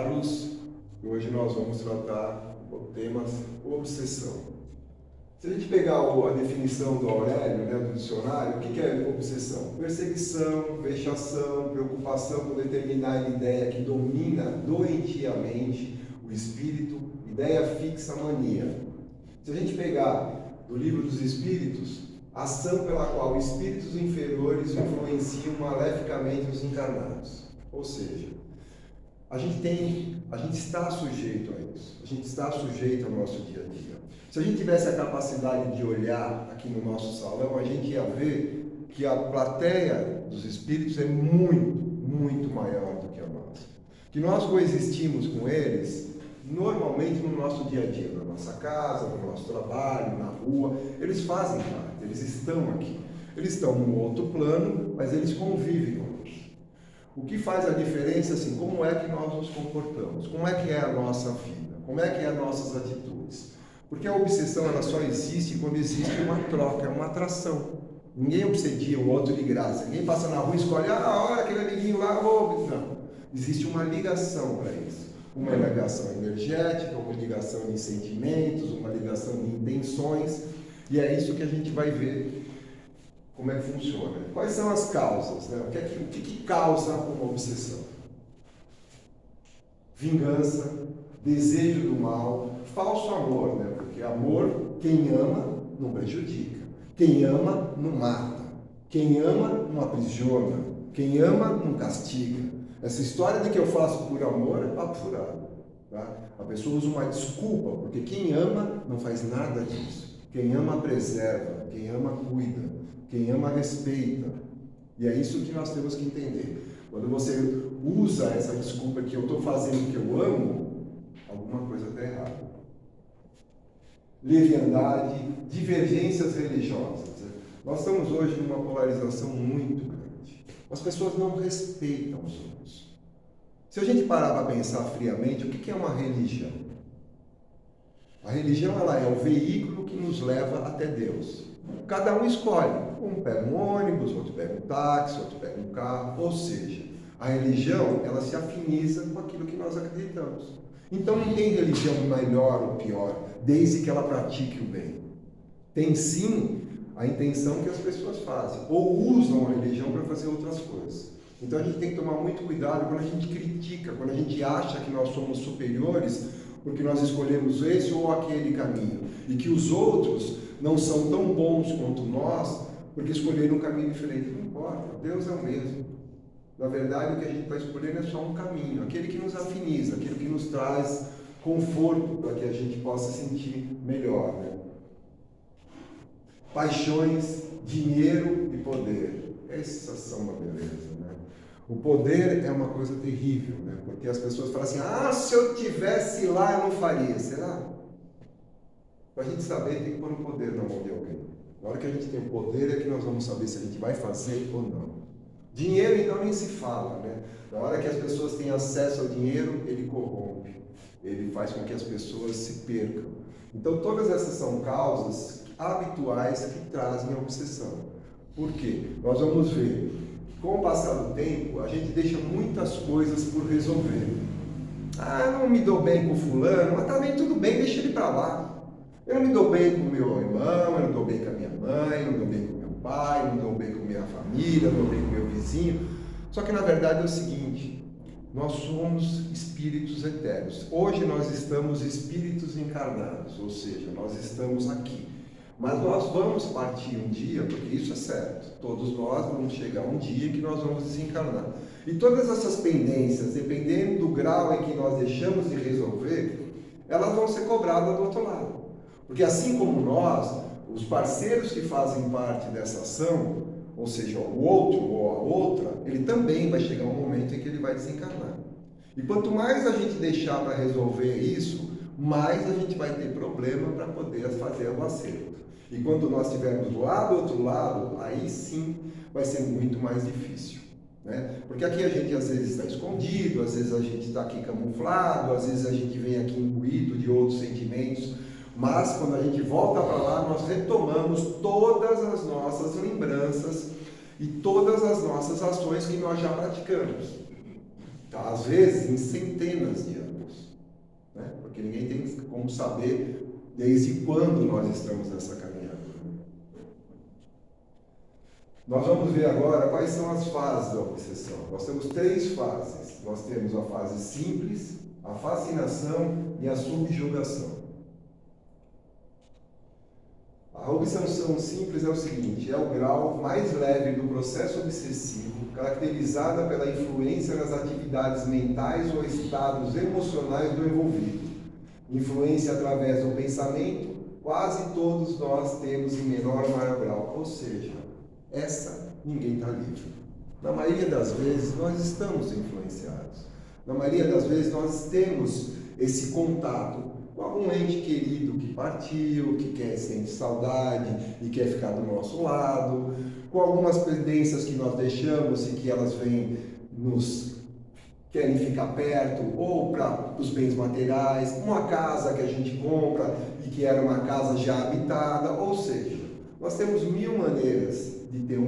Carlos. Hoje nós vamos tratar o tema obsessão. Se a gente pegar a definição do Aurélio, do dicionário, o que é obsessão? Perseguição, vexação, preocupação com determinada ideia que domina doentiamente o espírito, ideia fixa, mania. Se a gente pegar do livro dos Espíritos, ação pela qual espíritos inferiores influenciam maleficamente os encarnados. Ou seja, a gente está sujeito a isso, a gente está sujeito ao nosso dia a dia. Se a gente tivesse a capacidade de olhar aqui no nosso salão, a gente ia ver que a plateia dos espíritos é muito, muito maior do que a nossa. Que nós coexistimos com eles normalmente no nosso dia a dia, na nossa casa, no nosso trabalho, na rua. Eles fazem parte, eles estão aqui. Eles estão num outro plano, mas eles convivem conosco. O que faz a diferença, assim, como é que nós nos comportamos? Como é que é a nossa vida? Como é que é as nossas atitudes? Porque a obsessão, ela só existe quando existe uma troca, uma atração. Ninguém obsedia o outro de graça. Ninguém passa na rua e escolhe, olha aquele amiguinho lá, não. Existe uma ligação para isso. Uma ligação energética, uma ligação de sentimentos, uma ligação de intenções. E é isso que a gente vai ver como é que funciona. Quais são as causas? O que causa uma obsessão? Vingança, desejo do mal, falso amor, porque amor, quem ama, não prejudica. Quem ama, não mata. Quem ama, não aprisiona. Quem ama, não castiga. Essa história de que eu faço por amor é papo furado. Tá? A pessoa usa uma desculpa, porque quem ama não faz nada disso. Quem ama preserva, quem ama cuida, quem ama respeita. E é isso que nós temos que entender. Quando você usa essa desculpa que eu estou fazendo porque eu amo, alguma coisa está errada. Leviandade, divergências religiosas. Nós estamos hoje numa polarização muito grande. As pessoas não respeitam os outros. Se a gente parar para pensar friamente, o que é uma religião? A religião, ela é o veículo que nos leva até Deus. Cada um escolhe. Um pega um ônibus, outro pega um táxi, outro pega um carro. Ou seja, a religião, ela se afiniza com aquilo que nós acreditamos. Então não tem religião melhor ou pior, desde que ela pratique o bem. Tem sim a intenção que as pessoas fazem, ou usam a religião para fazer outras coisas. Então a gente tem que tomar muito cuidado quando a gente critica, quando a gente acha que nós somos superiores porque nós escolhemos esse ou aquele caminho, e que os outros não são tão bons quanto nós porque escolheram um caminho diferente. Não importa, Deus é o mesmo. Na verdade, o que a gente está escolhendo é só um caminho, aquele que nos afiniza, aquele que nos traz conforto para que a gente possa sentir melhor. Paixões, dinheiro e poder. Essas são uma beleza. O poder é uma coisa terrível, porque as pessoas falam assim, se eu tivesse lá eu não faria. Será? Para a gente saber, tem que pôr o poder na mão de alguém. Na hora que a gente tem o poder é que nós vamos saber se a gente vai fazer ou não. Dinheiro, então, nem se fala. Na hora que as pessoas têm acesso ao dinheiro, ele corrompe. Ele faz com que as pessoas se percam. Então, todas essas são causas habituais que trazem a obsessão. Por quê? Nós vamos ver. Com o passar do tempo, a gente deixa muitas coisas por resolver. Eu não me dou bem com fulano, mas também tudo bem, deixa ele para lá. Eu não me dou bem com meu irmão, eu não dou bem com a minha mãe, eu não dou bem com meu pai, eu não dou bem com minha família, eu não dou bem com meu vizinho. Só que na verdade é o seguinte, nós somos espíritos eternos. Hoje nós estamos espíritos encarnados, ou seja, nós estamos aqui. Mas nós vamos partir um dia, porque isso é certo. Todos nós vamos chegar um dia que nós vamos desencarnar. E todas essas pendências, dependendo do grau em que nós deixamos de resolver, elas vão ser cobradas do outro lado. Porque assim como nós, os parceiros que fazem parte dessa ação, ou seja, o outro ou a outra, ele também vai chegar um momento em que ele vai desencarnar. E quanto mais a gente deixar para resolver isso, mais a gente vai ter problema para poder fazer o acerto. E quando nós estivermos lá do outro lado, aí sim vai ser muito mais difícil. Porque aqui a gente às vezes está escondido, às vezes a gente está aqui camuflado, às vezes a gente vem aqui imbuído de outros sentimentos, mas quando a gente volta para lá, nós retomamos todas as nossas lembranças e todas as nossas ações que nós já praticamos. Tá? Às vezes em centenas de anos, né? Porque ninguém tem como saber desde quando nós estamos nessa caminhada. Nós vamos ver agora quais são as fases da obsessão. Nós temos 3 fases. Nós temos a fase simples, a fascinação e a subjugação. A obsessão simples é o seguinte: é o grau mais leve do processo obsessivo, caracterizada pela influência nas atividades mentais ou estados emocionais do envolvido. Influência através do pensamento, quase todos nós temos em menor ou maior grau. Ou seja, essa ninguém está livre. Na maioria das vezes nós estamos influenciados. Na maioria das vezes nós temos esse contato com algum ente querido que partiu, que sente saudade e quer ficar do nosso lado, com algumas pendências que nós deixamos e que elas querem ficar perto, ou para os bens materiais, uma casa que a gente compra e que era uma casa já habitada, ou seja, nós temos 1000 maneiras de ter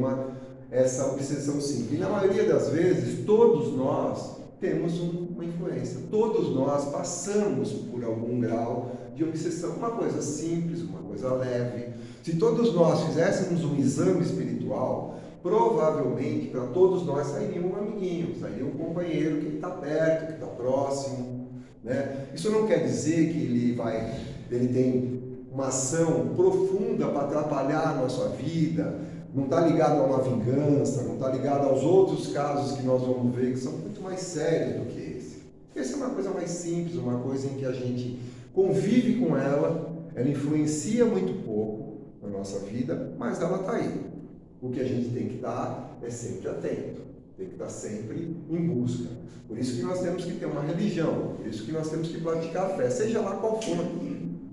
essa obsessão simples. E na maioria das vezes, todos nós temos uma influência. Todos nós passamos por algum grau de obsessão. Uma coisa simples, uma coisa leve. Se todos nós fizéssemos um exame espiritual, provavelmente para todos nós sairia um amiguinho, sairia um companheiro que está perto, que está próximo, né? Isso não quer dizer que ele tem uma ação profunda para atrapalhar a nossa vida, não está ligado a uma vingança, não está ligado aos outros casos que nós vamos ver, que são muito mais sérios do que esse. Essa é uma coisa mais simples, uma coisa em que a gente convive com ela influencia muito pouco na nossa vida, mas ela está aí. O que a gente tem que estar é sempre atento, tem que estar sempre em busca. Por isso que nós temos que ter uma religião, por isso que nós temos que praticar a fé, seja lá qual for.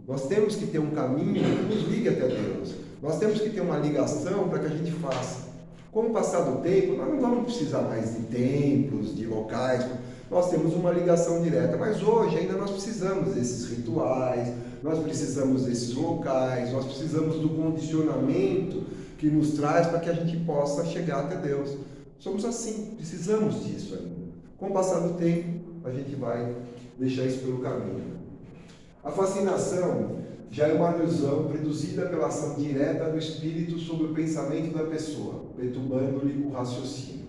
Nós temos que ter um caminho que nos ligue até Deus. Nós temos que ter uma ligação para que a gente faça. Com o passar do tempo, nós não vamos precisar mais de templos, de locais. Nós temos uma ligação direta, mas hoje ainda nós precisamos desses rituais, nós precisamos desses locais, nós precisamos do condicionamento que nos traz para que a gente possa chegar até Deus. Somos assim, precisamos disso ainda. Com o passar do tempo, a gente vai deixar isso pelo caminho. A fascinação já é uma ilusão produzida pela ação direta do espírito sobre o pensamento da pessoa, perturbando-lhe o raciocínio.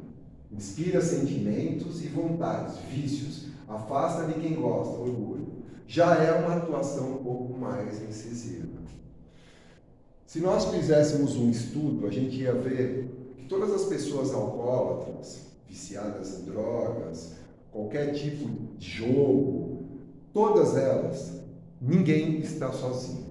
Inspira sentimentos e vontades, vícios, afasta de quem gosta, orgulho. Já é uma atuação um pouco mais incisiva. Se nós fizéssemos um estudo, a gente ia ver que todas as pessoas alcoólatras, viciadas em drogas, qualquer tipo de jogo, todas elas, ninguém está sozinho.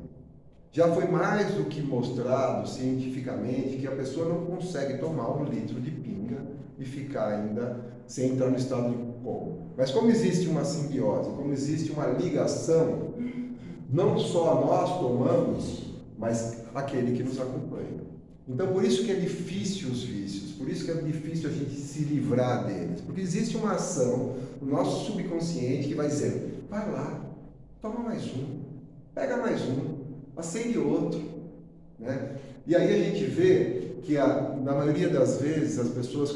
Já foi mais do que mostrado cientificamente que a pessoa não consegue tomar 1 litro de pinga e ficar ainda sem entrar no estado de coma. Mas como existe uma simbiose, como existe uma ligação, não só nós tomamos, mas aquele que nos acompanha. Então, por isso que é difícil os vícios, por isso que é difícil a gente se livrar deles, porque existe uma ação no nosso subconsciente que vai dizer: vai lá, toma mais um, pega mais um, acende outro, né? E aí a gente vê que na maioria das vezes as pessoas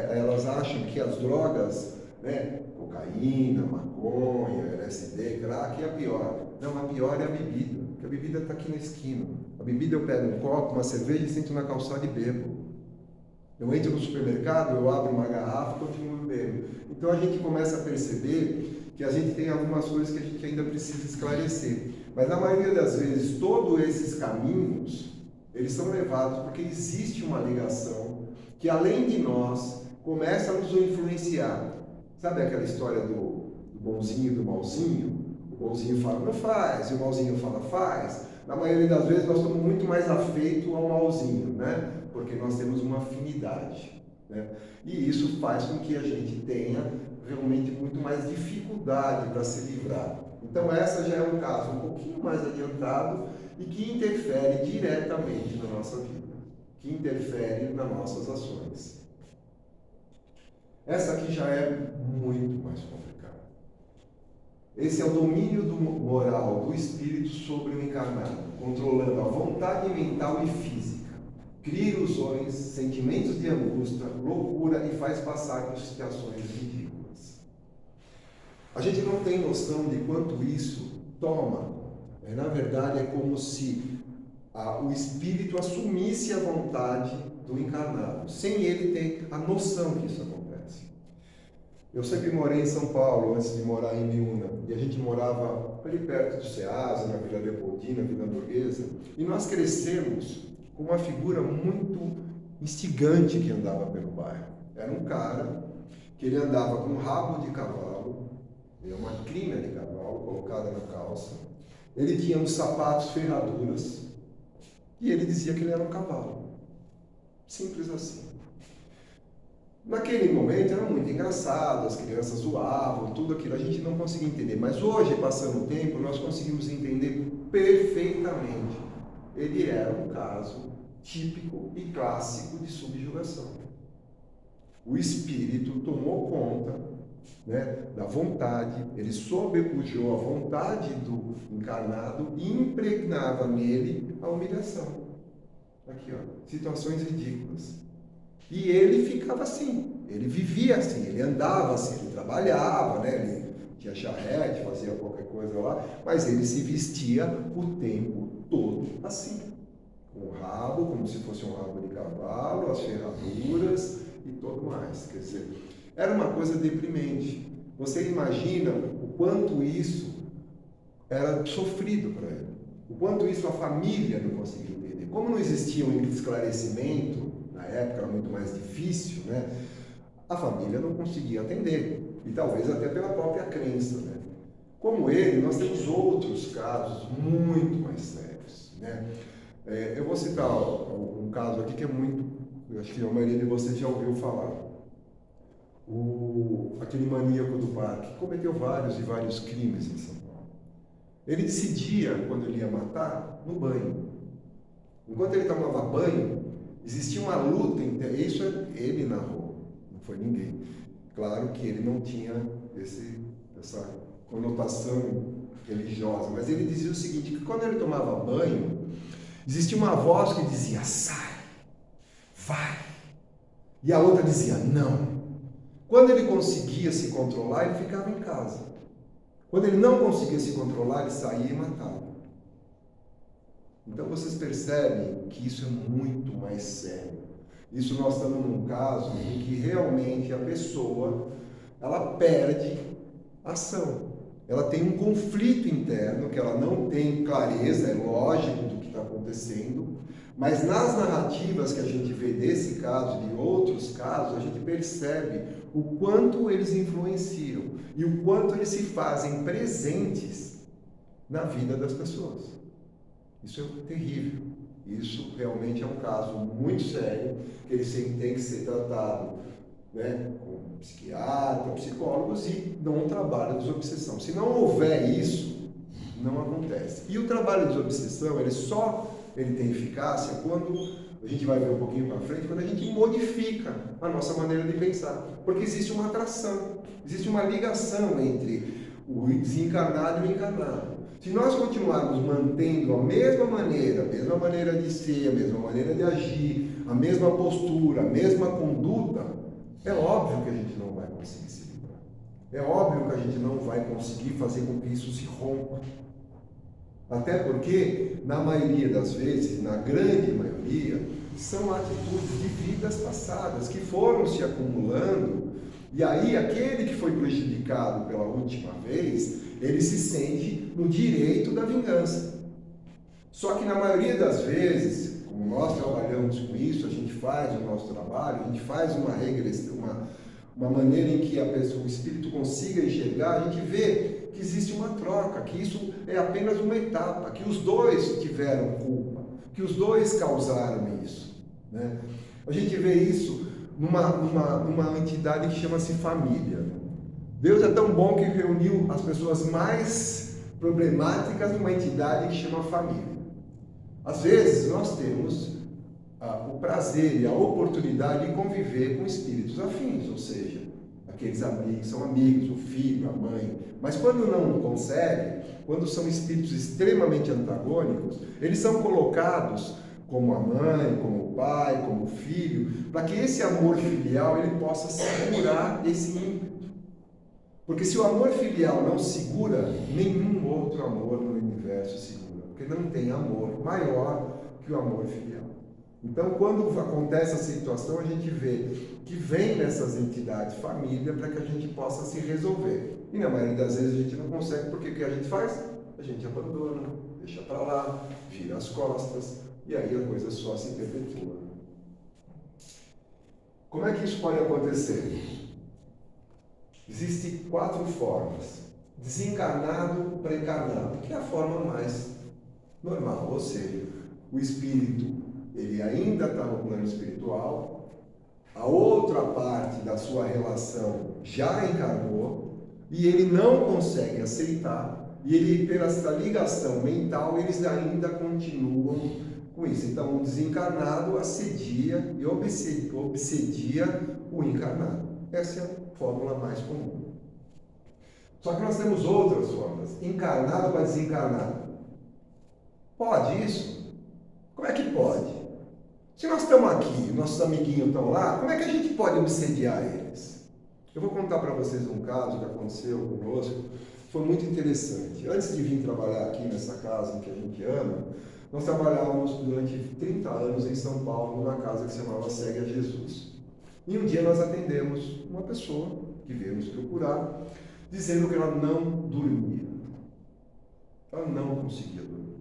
elas acham que as drogas, né, cocaína, maconha, LSD, crack, é a pior. Não, a pior é a bebida, porque a bebida está aqui na esquina. A bebida eu pego um copo, uma cerveja e sento na calçada e bebo. Eu entro no supermercado, eu abro uma garrafa e continuo bebendo. Então a gente começa a perceber que a gente tem algumas coisas que a gente ainda precisa esclarecer. Mas na maioria das vezes, todos esses caminhos, eles são levados porque existe uma ligação que, além de nós, começa a nos influenciar. Sabe aquela história do bonzinho e do malzinho? O bonzinho fala, não faz, e o malzinho fala, faz. Na maioria das vezes, nós estamos muito mais afeitos ao malzinho, né? Porque nós temos uma afinidade, né? E isso faz com que a gente tenha realmente muito mais dificuldade para se livrar. Então essa já é um caso um pouquinho mais adiantado e que interfere diretamente na nossa vida, que interfere nas nossas ações. Essa aqui já é muito mais complicada. Esse é o domínio moral do espírito sobre o encarnado, controlando a vontade mental e física, cria ilusões, sentimentos de angústia, loucura e faz passar por situações ridículas. A gente não tem noção de quanto isso toma. Na verdade, é como se o espírito assumisse a vontade do encarnado, sem ele ter a noção que isso acontece. Eu sempre morei em São Paulo, antes de morar em Biúna, e a gente morava ali perto do Ceasa, na Vila Leopoldina, Vila Burguesa, e nós crescemos com uma figura muito instigante que andava pelo bairro. Era um cara que ele andava com um rabo de cavalo, uma crina de cavalo colocada na calça, ele tinha uns sapatos ferraduras, e ele dizia que ele era um cavalo. Simples assim. Naquele momento era muito engraçado, as crianças zoavam, tudo aquilo, a gente não conseguia entender. Mas hoje, passando o tempo, nós conseguimos entender perfeitamente. Ele era um caso típico e clássico de subjugação. O espírito tomou conta, né, da vontade, ele sobrepujou a vontade do encarnado e impregnava nele a humilhação. Aqui, ó, situações ridículas. E ele ficava assim, ele vivia assim, ele andava assim, ele trabalhava, né, ele tinha charrete, fazia qualquer coisa lá, mas ele se vestia o tempo todo assim, com o rabo, como se fosse um rabo de cavalo, as ferraduras e tudo mais. Quer dizer, era uma coisa deprimente. Você imagina o quanto isso era sofrido para ele, o quanto isso a família não conseguia entender. Como não existia um esclarecimento, na época era muito mais difícil, né? A família não conseguia atender, e talvez até pela própria crença, né? Como ele, nós temos outros casos muito mais sérios, né? Eu vou citar um caso aqui que é muito, eu acho que a maioria de vocês já ouviu falar. Aquele maníaco do parque cometeu vários e vários crimes em São Paulo. Ele decidia, quando ele ia matar, no banho. Enquanto ele tomava banho, existia uma luta, isso ele narrou, não foi ninguém. Claro que ele não tinha essa conotação religiosa, mas ele dizia o seguinte, que quando ele tomava banho, existia uma voz que dizia, sai, vai, e a outra dizia, não. Quando ele conseguia se controlar, ele ficava em casa. Quando ele não conseguia se controlar, ele saía e matava. Então vocês percebem que isso é muito mais sério. Isso nós estamos num caso em que realmente a pessoa, ela perde a ação. Ela tem um conflito interno, que ela não tem clareza, é lógico do que está acontecendo, mas nas narrativas que a gente vê desse caso e de outros casos, a gente percebe o quanto eles influenciam e o quanto eles se fazem presentes na vida das pessoas. Isso é terrível. Isso realmente é um caso muito sério, que ele tem que ser tratado, né, com psiquiatra, psicólogos e não um trabalho de desobsessão. Se não houver isso, não acontece. E o trabalho de desobsessão, ele tem eficácia quando, a gente vai ver um pouquinho para frente, quando a gente modifica a nossa maneira de pensar. Porque existe uma atração, existe uma ligação entre o desencarnado e o encarnado. Se nós continuarmos mantendo a mesma maneira de ser, a mesma maneira de agir, a mesma postura, a mesma conduta, é óbvio que a gente não vai conseguir se livrar. É óbvio que a gente não vai conseguir fazer com que isso se rompa. Até porque, na maioria das vezes, na grande maioria, são atitudes de vidas passadas que foram se acumulando, e aí aquele que foi prejudicado pela última vez, ele se sente no direito da vingança. Só que na maioria das vezes, como nós trabalhamos com isso, a gente faz o nosso trabalho, a gente faz uma regressão, uma maneira em que o espírito consiga enxergar, a gente vê que existe uma troca, que isso é apenas uma etapa, que os dois tiveram culpa, que os dois causaram isso, né? A gente vê isso numa entidade que chama-se família. Deus é tão bom que reuniu as pessoas mais problemáticas numa entidade que chama família. Às vezes nós temos o prazer e a oportunidade de conviver com espíritos afins, ou seja, aqueles amigos, são amigos, o filho, a mãe. Mas quando não conseguem, quando são espíritos extremamente antagônicos, eles são colocados como a mãe, como o pai, como o filho, para que esse amor filial ele possa segurar esse ímpeto. Porque se o amor filial não segura, nenhum outro amor no universo segura. Porque não tem amor maior que o amor filial. Então, quando acontece a situação, a gente vê que vem nessas entidades família para que a gente possa se resolver. E na maioria das vezes a gente não consegue, porque o que a gente faz? A gente abandona, deixa para lá, vira as costas, e aí a coisa só se perpetua. Como é que isso pode acontecer? Existem 4 formas. Desencarnado para encarnado, que é a forma mais normal, ou seja, o espírito, ele ainda está no plano espiritual, a outra parte da sua relação já encarnou, e ele não consegue aceitar, e ele, pela essa ligação mental, eles ainda continuam com isso. Então, o desencarnado assedia e obsedia o encarnado. Essa é a fórmula mais comum. Só que nós temos outras formas. Encarnado para desencarnado. Pode isso? Como é que pode? Se nós estamos aqui, nossos amiguinhos estão lá, como é que a gente pode obsediar eles? Eu vou contar para vocês um caso que aconteceu conosco, foi muito interessante. Antes de vir trabalhar aqui nessa casa que a gente ama, nós trabalhávamos durante 30 anos em São Paulo, numa casa que se chamava Segue a Jesus. E um dia nós atendemos uma pessoa que veio nos procurar, dizendo que ela não dormia. Ela não conseguia dormir.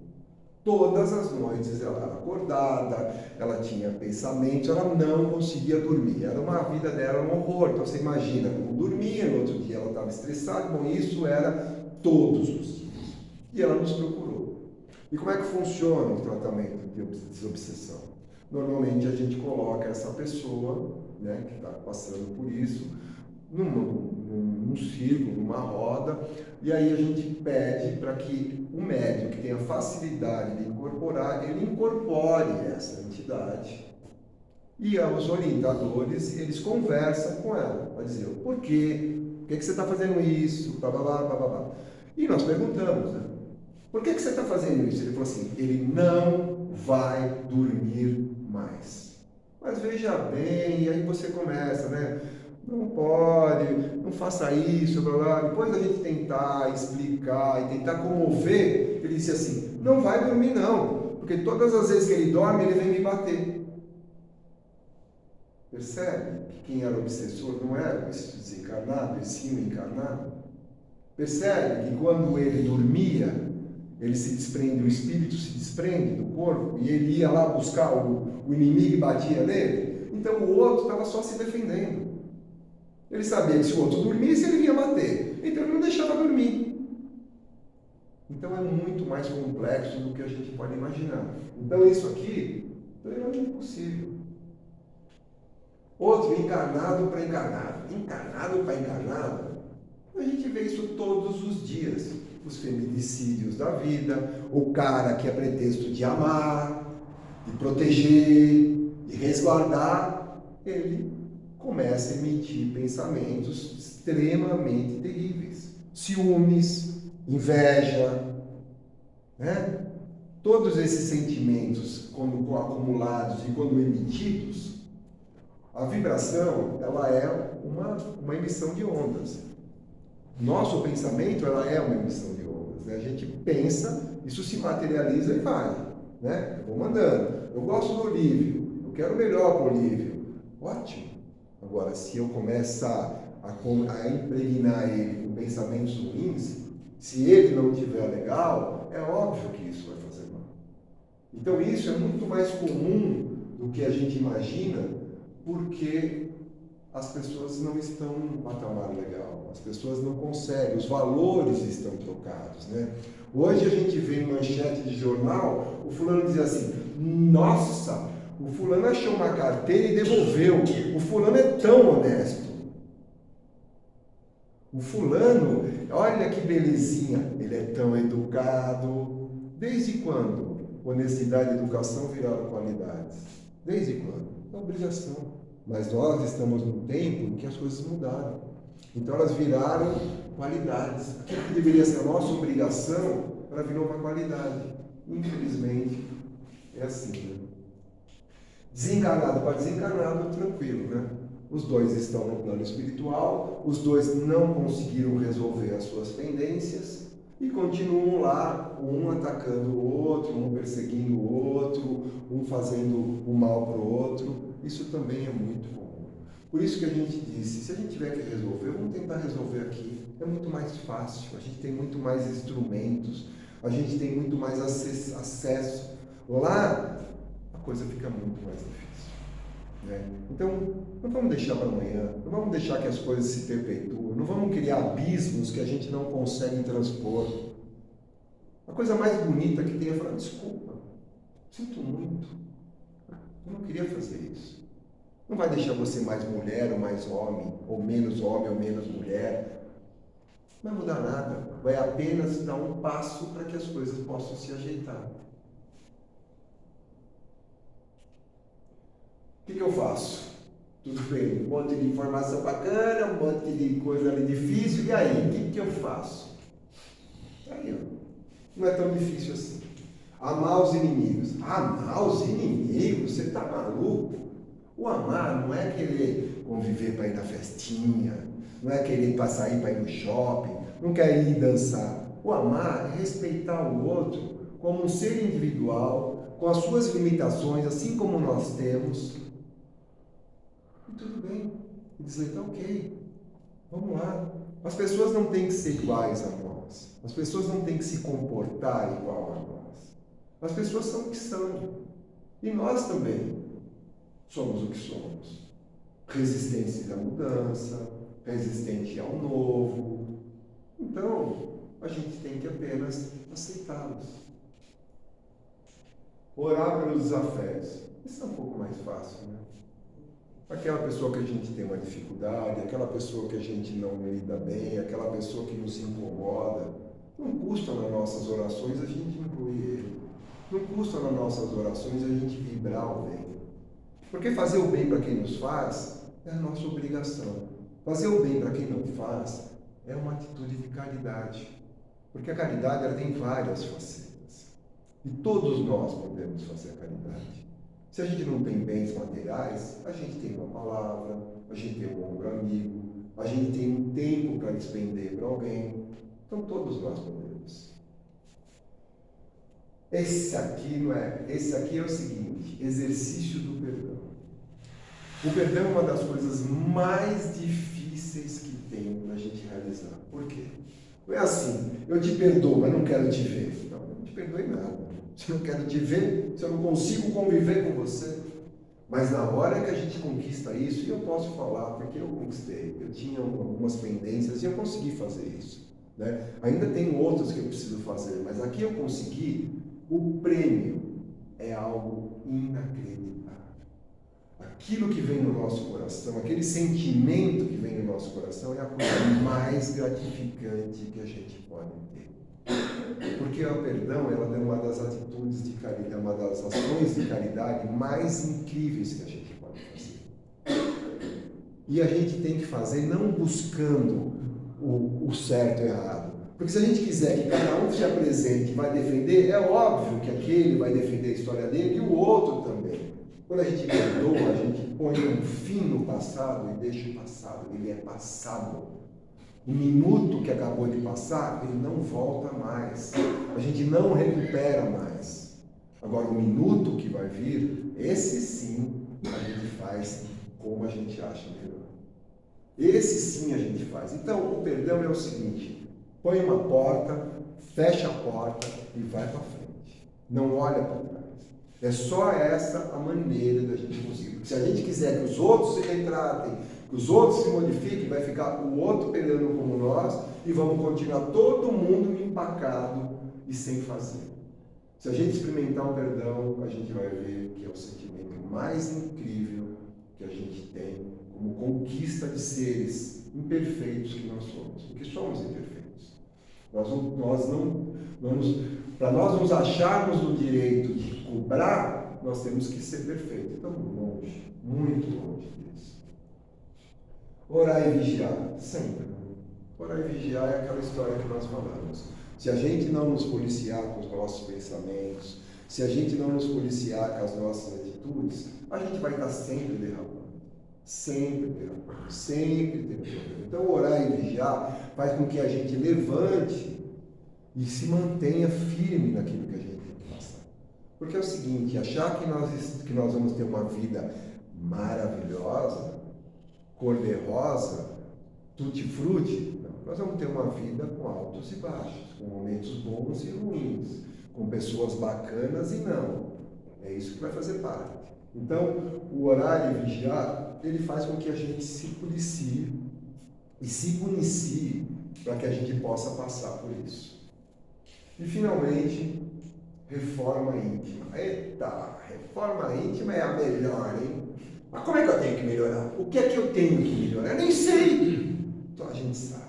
Todas as noites ela era acordada, ela tinha pensamentos, ela não conseguia dormir. Era uma vida dela, um horror. Então você imagina, não dormia, no outro dia ela estava estressada. Bom, isso era todos os dias. E ela nos procurou. E como é que funciona o tratamento de desobsessão? Normalmente a gente coloca essa pessoa, né, que está passando por isso, num círculo, numa roda, e aí a gente pede para que o médium que tenha facilidade de incorporar, ele incorpore essa entidade. E os orientadores, eles conversam com ela, para dizer, por quê? Por que você está fazendo isso? Blá, blá, blá, blá, blá. E nós perguntamos, né? Por que você está fazendo isso? Ele falou assim, ele não vai dormir mais. Mas veja bem, e aí você começa, né? Não pode, não faça isso, blá, blá. Depois da gente tentar explicar e tentar comover, ele disse assim, não vai dormir não, porque todas as vezes que ele dorme, ele vem me bater. Percebe que quem era obsessor não era esse desencarnado, e sim o encarnado? Percebe que quando ele dormia, ele se desprende, o espírito se desprende do corpo, e ele ia lá buscar o inimigo e batia nele? Então o outro estava só se defendendo. Ele sabia que se o outro dormisse, ele ia bater. Então ele não deixava dormir. Então é muito mais complexo do que a gente pode imaginar. Então isso aqui é impossível. Outro, encarnado para encarnado. Encarnado para encarnado. A gente vê isso todos os dias. Os feminicídios da vida, o cara que é pretexto de amar, de proteger, de resguardar, ele começa a emitir pensamentos extremamente terríveis. Ciúmes, inveja, né? Todos esses sentimentos, quando acumulados e quando emitidos, a vibração, ela é uma emissão de ondas. Nosso pensamento, ela é uma emissão de ondas. Né? A gente pensa, isso se materializa e vai. Né? Eu vou mandando. Eu gosto do Olívio, eu quero o melhor para o Olívio. Ótimo. Agora, se eu começar a impregnar ele com pensamentos ruins, se ele não estiver legal, é óbvio que isso vai fazer mal. Então isso é muito mais comum do que a gente imagina, porque as pessoas não estão num patamar legal, as pessoas não conseguem, os valores estão trocados, né? Hoje a gente vê em manchete de jornal, o fulano diz assim, nossa, o fulano achou uma carteira e devolveu, o fulano é tão honesto. O fulano, olha que belezinha, ele é tão educado. Desde quando honestidade e educação viraram qualidades? Desde quando? É obrigação. Mas nós estamos num tempo em que as coisas mudaram. Então elas viraram qualidades. Aquilo que deveria ser a nossa obrigação, ela virou uma qualidade. Infelizmente, é assim, né? Desencarnado para desencarnado, tranquilo, né? Os dois estão no plano espiritual, os dois não conseguiram resolver as suas pendências e continuam lá, um atacando o outro, um perseguindo o outro, um fazendo o mal para o outro. Isso também é muito comum. Por isso que a gente disse, se a gente tiver que resolver, vamos tentar resolver aqui. É muito mais fácil, a gente tem muito mais instrumentos, a gente tem muito mais acesso. Lá, a coisa fica muito mais difícil. Né? Então, não vamos deixar para amanhã, não vamos deixar que as coisas se perpetuem, não vamos criar abismos que a gente não consegue transpor. A coisa mais bonita que tem é falar, desculpa, sinto muito, eu não queria fazer isso. Não vai deixar você mais mulher ou mais homem ou menos mulher. Não vai mudar nada, vai apenas dar um passo para que as coisas possam se ajeitar. O que eu faço? Tudo bem, um monte de informação bacana, um monte de coisa ali difícil, e aí? O que eu faço? Aí, ó, não é tão difícil assim. Amar os inimigos. Amar os inimigos? Você está maluco? O amar não é querer conviver para ir na festinha, não é querer sair para ir no shopping, não quer ir dançar. O amar é respeitar o outro como um ser individual, com as suas limitações, assim como nós temos. E tudo bem. E dizer, tá ok, vamos lá. As pessoas não têm que ser iguais a nós. As pessoas não têm que se comportar igual a nós. As pessoas são o que são. E nós também somos o que somos. Resistentes à mudança, resistente ao novo. Então, a gente tem que apenas aceitá-los. Orar pelos desafios. Isso é um pouco mais fácil, né? Aquela pessoa que a gente tem uma dificuldade, aquela pessoa que a gente não lida bem, aquela pessoa que nos incomoda, não custa nas nossas orações a gente incluir ele. Não custa nas nossas orações a gente vibrar o bem. Porque fazer o bem para quem nos faz é a nossa obrigação. Fazer o bem para quem não faz é uma atitude de caridade. Porque a caridade ela tem várias facetas. E todos nós podemos fazer a caridade. Se a gente não tem bens materiais, a gente tem uma palavra, a gente tem um ombro amigo, a gente tem um tempo para despender para alguém. Então todos nós podemos. Esse aqui é o seguinte, exercício do perdão. O perdão é uma das coisas mais difíceis que tem para a gente realizar. Por quê? Não é assim, eu te perdoo, mas não quero te ver. Não te perdoe nada. Se eu não quero te ver, se eu não consigo conviver com você. Mas na hora que a gente conquista isso, e eu posso falar, porque eu conquistei, eu tinha algumas pendências e eu consegui fazer isso. Né? Ainda tem outros que eu preciso fazer, mas aqui eu consegui, o prêmio é algo inacreditável. Aquilo que vem no nosso coração, aquele sentimento que vem no nosso coração é a coisa mais gratificante que a gente pode ter. Porque o perdão ela é uma das atitudes de caridade, é uma das ações de caridade mais incríveis que a gente pode fazer. E a gente tem que fazer não buscando o certo e errado. Porque se a gente quiser que cada um se apresente e vai defender, é óbvio que aquele vai defender a história dele e o outro também. Quando a gente perdoa, a gente põe um fim no passado e deixa o passado, ele é passado. O minuto que acabou de passar, ele não volta mais. A gente não recupera mais. Agora, o minuto que vai vir, esse sim a gente faz como a gente acha melhor. Esse sim a gente faz. Então, o perdão é o seguinte, põe uma porta, fecha a porta e vai para frente. Não olha para trás. É só essa a maneira da gente conseguir. Porque se a gente quiser que os outros se retratem, que os outros se modifiquem, vai ficar o outro perdendo como nós e vamos continuar todo mundo empacado e sem fazer. Se a gente experimentar o perdão, a gente vai ver que é o sentimento mais incrível que a gente tem como conquista de seres imperfeitos que nós somos. Porque somos imperfeitos. Para nós nos acharmos no direito de cobrar, nós temos que ser perfeitos. Estamos longe, muito longe disso. Orar e vigiar, sempre. Orar e vigiar é aquela história que nós falamos. Se a gente não nos policiar com os nossos pensamentos, se a gente não nos policiar com as nossas atitudes, a gente vai estar sempre derramando. Sempre tem apoio, sempre tem apoio. Então, orar e vigiar faz com que a gente levante e se mantenha firme naquilo que a gente tem que passar. Porque é o seguinte, achar que nós vamos ter uma vida maravilhosa, cor-de-rosa, tutti-frutti, não. Nós vamos ter uma vida com altos e baixos, com momentos bons e ruins, com pessoas bacanas e não. É isso que vai fazer parte. Então, o orar e vigiar, ele faz com que a gente se policie e se municie para que a gente possa passar por isso. E, finalmente, reforma íntima. Eita, reforma íntima é a melhor, hein? Mas como é que eu tenho que melhorar? O que é que eu tenho que melhorar? Eu nem sei! Então a gente sabe.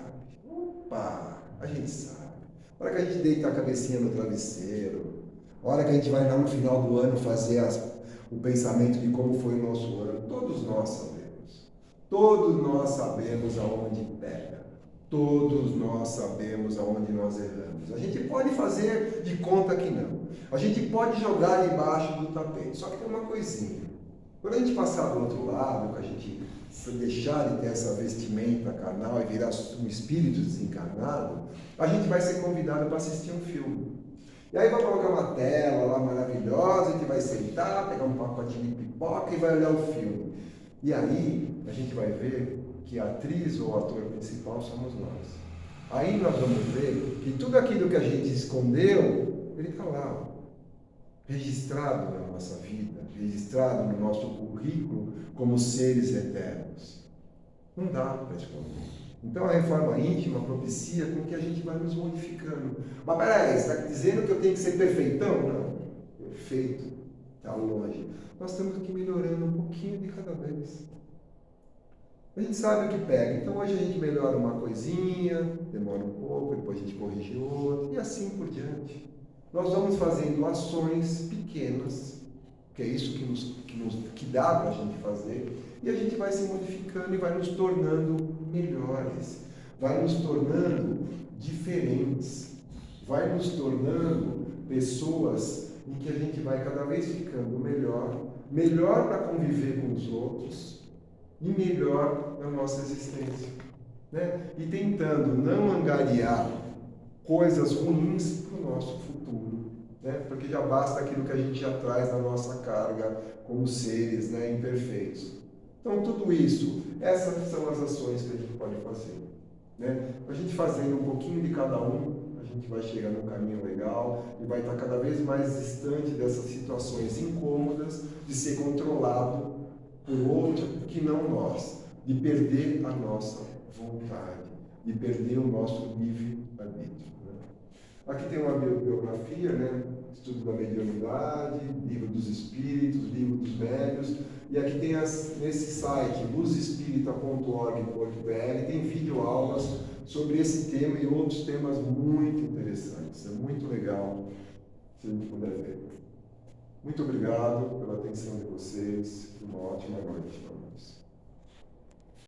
Opa, a gente sabe. A hora que a gente deita a cabecinha no travesseiro, a hora que a gente vai lá no final do ano fazer o pensamento de como foi o nosso ano, todos nós sabemos. Todos nós sabemos aonde pega. Todos nós sabemos aonde nós erramos. A gente pode fazer de conta que não. A gente pode jogar debaixo do tapete. Só que tem uma coisinha. Quando a gente passar do outro lado, que a gente deixar de ter essa vestimenta carnal e virar um espírito desencarnado, a gente vai ser convidado para assistir um filme. E aí vai colocar uma tela lá maravilhosa, a gente vai sentar, pegar um pacotinho de pipoca e vai olhar o filme. E aí a gente vai ver que a atriz ou o ator principal somos nós. Aí nós vamos ver que tudo aquilo que a gente escondeu, ele está lá, registrado na nossa vida, registrado no nosso currículo como seres eternos. Não dá para esconder. Então a reforma íntima propicia com que a gente vai nos modificando. Mas peraí, você está dizendo que eu tenho que ser perfeitão? Não. Perfeito. Está longe. Nós temos que ir melhorando um pouquinho de cada vez. A gente sabe o que pega. Então hoje a gente melhora uma coisinha, demora um pouco, depois a gente corrige outra, e assim por diante. Nós vamos fazendo ações pequenas, que é isso que dá para a gente fazer, e a gente vai se modificando e vai nos tornando melhores, vai nos tornando diferentes, vai nos tornando pessoas em que a gente vai cada vez ficando melhor para conviver com os outros e melhor na nossa existência, né? E tentando não angariar coisas ruins para o nosso futuro, né? Porque já basta aquilo que a gente já traz na nossa carga como seres, né, imperfeitos. Então tudo isso, essas são as ações que a gente pode fazer, né? A gente fazendo um pouquinho de cada um, a gente vai chegar num caminho legal e vai estar cada vez mais distante dessas situações incômodas de ser controlado por outro que não nós, de perder a nossa vontade, de perder o nosso livre-arbítrio. Aqui tem uma biografia, né? Estudo da mediunidade, livro dos espíritos, livro dos médios, e aqui tem nesse site luzespírita.org.br tem videoaulas sobre esse tema e outros temas muito interessantes. É muito legal se a gente puder ver. Muito obrigado pela atenção de vocês e uma ótima noite para nós.